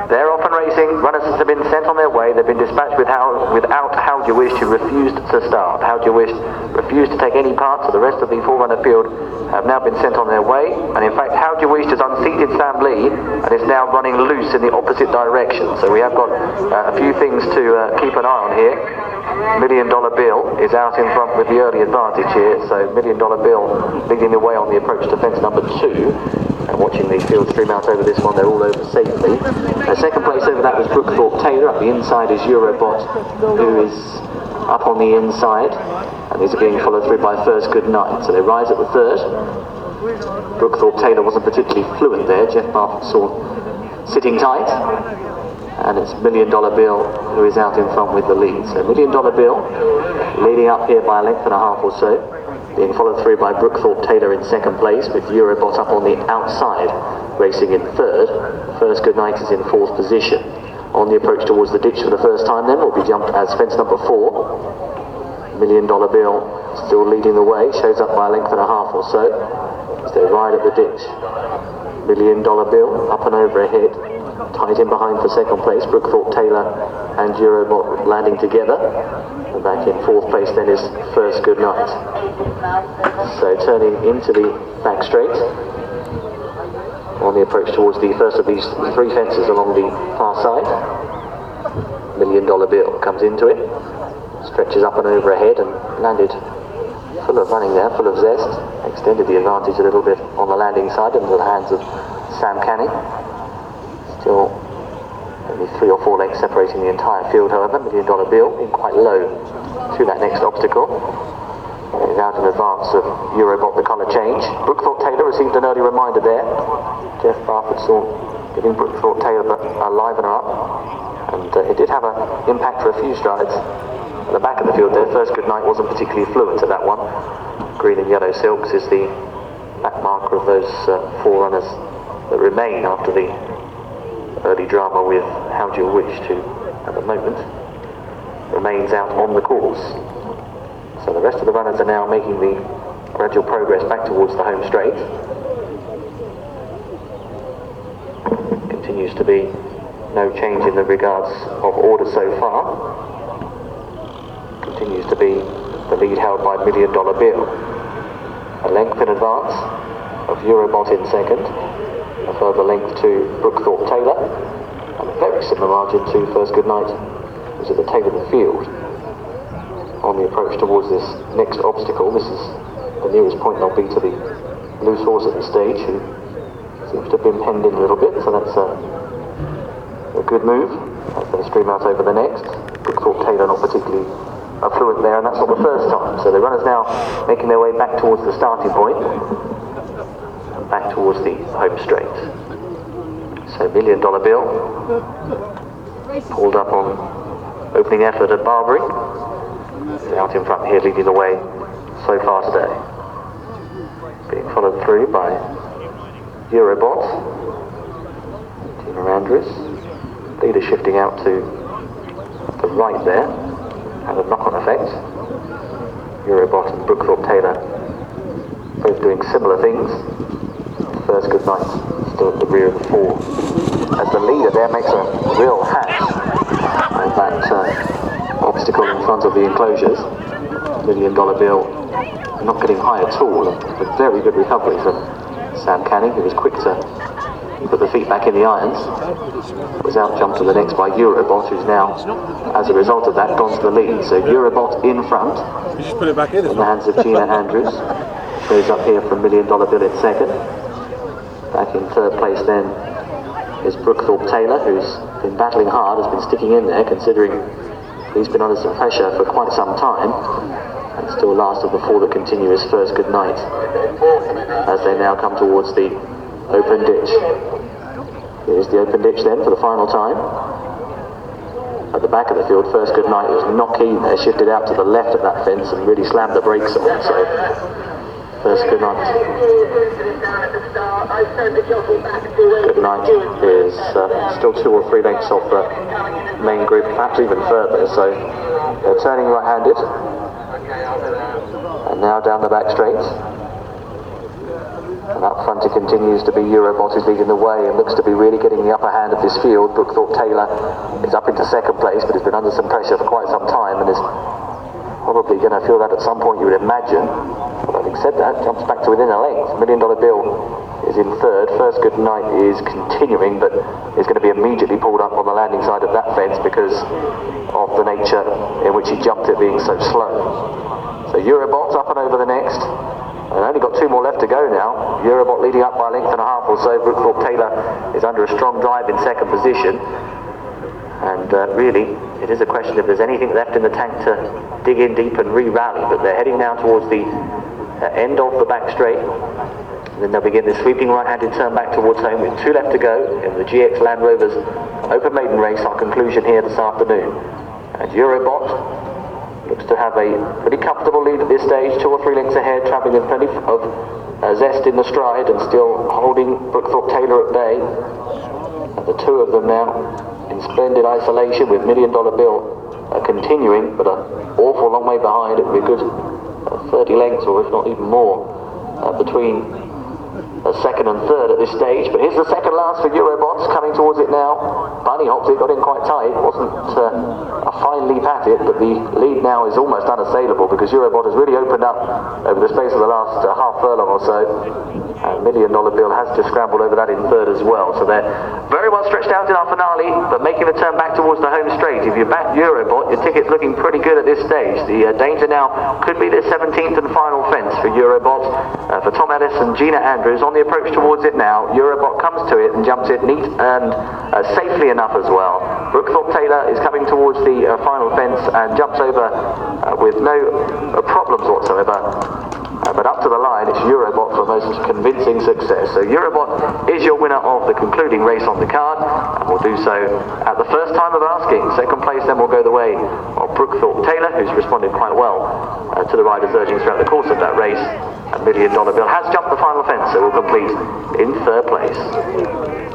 They're off and racing. Runners have been sent on their way. They've been dispatched without How Do You Wish, who refused to start. How Do You Wish refused to take any part, so the rest of the four-runner field have now been sent on their way. And in fact, How Do You Wish has unseated Sam Lee and is now running loose in the opposite direction. So we have got a few things to keep an eye on here. $1 Million Bill is out in front with the early advantage here. So $1 Million Bill leading the way on the approach to fence number 2. And watching the field stream out over this one, they're all over safely. Second place over that was Brookthorpe Taylor. Up the inside is Eurobot, who is up on the inside. And these are being followed through by First Good Night. So they rise at the third. Brookthorpe Taylor wasn't particularly fluent there. Jeff Barfoot saw sitting tight. And it's $1 Million Bill who is out in front with the lead. So $1 Million Bill leading up here by a length and a half or so. Being followed through by Brookthorpe Taylor in second place, with Eurobot up on the outside, racing in third. First Good Night is in fourth position. On the approach towards the ditch for the first time then will be jumped as fence number 4. $1 Million Bill still leading the way, shows up by a length and a half or so as they ride at the ditch. $1 Million Bill up and over ahead, tight in behind for second place. Brookthorpe Taylor and Eurobot landing together. And back in fourth place then is First Good Night. So turning into the back straight on the approach towards the first of these three fences along the far side. $1 Million Bill comes into it, stretches up and over ahead and landed full of running there, full of zest. Extended the advantage a little bit on the landing side into the hands of Sam Canning. Still only 3 or 4 lengths separating the entire field, however. $1 Million Bill in quite low through that next obstacle. He's out in advance of Eurobot, the colour change. Brookthorpe Taylor received an early reminder there. Jeff Barfoot saw giving Brookthorpe Taylor a livener up. And it did have an impact for a few strides. At the back of the field there, First Good Night wasn't particularly fluent at that one. Green and yellow silks is the back marker of those 4 runners that remain after the early drama with How Do You Wish, to, at the moment, remains out on the course. So the rest of the runners are now making the gradual progress back towards the home straight. Continues to be no change in the regards of order so far. Continues to be the lead held by $1 Million Bill. A length in advance of Eurobot in second. A further length to Brookthorpe Taylor, and a very similar margin to First Good Night, who's at the tail of the field. On the approach towards this next obstacle, this is the nearest point they'll be to the loose horse at the stage, who seems to have been penned in a little bit, so that's a good move. As they stream out over the next. Brookthorpe Taylor not particularly fluent there, and that's not the first time. So the runners now making their way back towards the starting point. Back towards the home straight. So $1 Million Bill pulled up on opening effort at Barbary. Out in front here, leading the way so far today. Being followed through by Eurobot, Tina Andrews. Leader shifting out to the right there, had a knock-on effect. Eurobot and Brookthorpe Taylor both doing similar things. First Good Night still at the rear of the 4. As the leader there makes a real hash of that obstacle in front of the enclosures. $1 Million Bill not getting high at all. A very good recovery from Sam Canning, who was quick to put the feet back in the irons. Was out jumped to the next by Eurobot, who's now, as a result of that, gone to the lead. So Eurobot in front, you just put it back in the hands of Gina Andrews. Goes up here from $1 Million Bill in second. Back in third place then is Brookthorpe Taylor, who's been battling hard, has been sticking in there, considering he's been under some pressure for quite some time. And still last of the 4 that continue is First Good Night, as they now come towards the open ditch. Here's the open ditch then for the final time. At the back of the field, First Good Night was not keen there, shifted out to the left of that fence and really slammed the brakes on. So First Good Night. Good Night is still 2 or 3 lengths off the main group, perhaps even further. So they're turning right-handed. And now down the back straight. And up front it continues to be Eurobot who's leading the way and looks to be really getting the upper hand of this field. Brookthorpe Taylor is up into second place, but has been under some pressure for quite some time and is probably going to feel that at some point, you would imagine. But having said that, jumps back to within a length. $1 Million Bill is in third. First Good Night is continuing, but is going to be immediately pulled up on the landing side of that fence because of the nature in which he jumped it being so slow. So Eurobot's up and over the next. And only got 2 more left to go now. Eurobot leading up by a length and a half or so. Brookthorpe Taylor is under a strong drive in second position. And really, it is a question if there's anything left in the tank to dig in deep and re-rally. But they're heading now towards the end of the back straight. And then they'll begin this sweeping right-handed turn back towards home with 2 left to go in the GX Land Rover's Open Maiden race, our conclusion here this afternoon. And Eurobot looks to have a pretty comfortable lead at this stage, 2 or 3 lengths ahead, travelling with plenty of zest in the stride and still holding Brookthorpe Taylor at bay. And the 2 of them now in splendid isolation with $1 Million Bill continuing, but an awful long way behind. It would be a good 30 lengths or if not even more between second and third at this stage. But here's the second last for Eurobots coming towards it now. Bunny hopped it, got in quite tight. Wasn't a fine leap at it, but the lead now is almost unassailable because Eurobot has really opened up over the space of the last half furlong or so. And $1 Million Bill has just scrambled over that in third as well. So they're very well stretched out in our finale, but making the turn back towards the home straight. If you back Eurobot, your ticket's looking pretty good at this stage. The danger now could be the 17th and final fence for Eurobot. For Tom Ellis and Gina Andrews on the approach towards it now. Eurobot comes to it and jumps it neat and safely enough as well. Brookthorpe Taylor is coming towards the final fence and jumps over with no problems whatsoever. But up to the line, it's Eurobot for most convincing success. So Eurobot is your winner of the concluding race on the card, and will do so at the first time of asking. Second place then will go the way of Brookthorpe Taylor, who's responded quite well to the riders' urgings throughout the course of that race. And $1 Million Bill has jumped the final fence, so will complete in third place.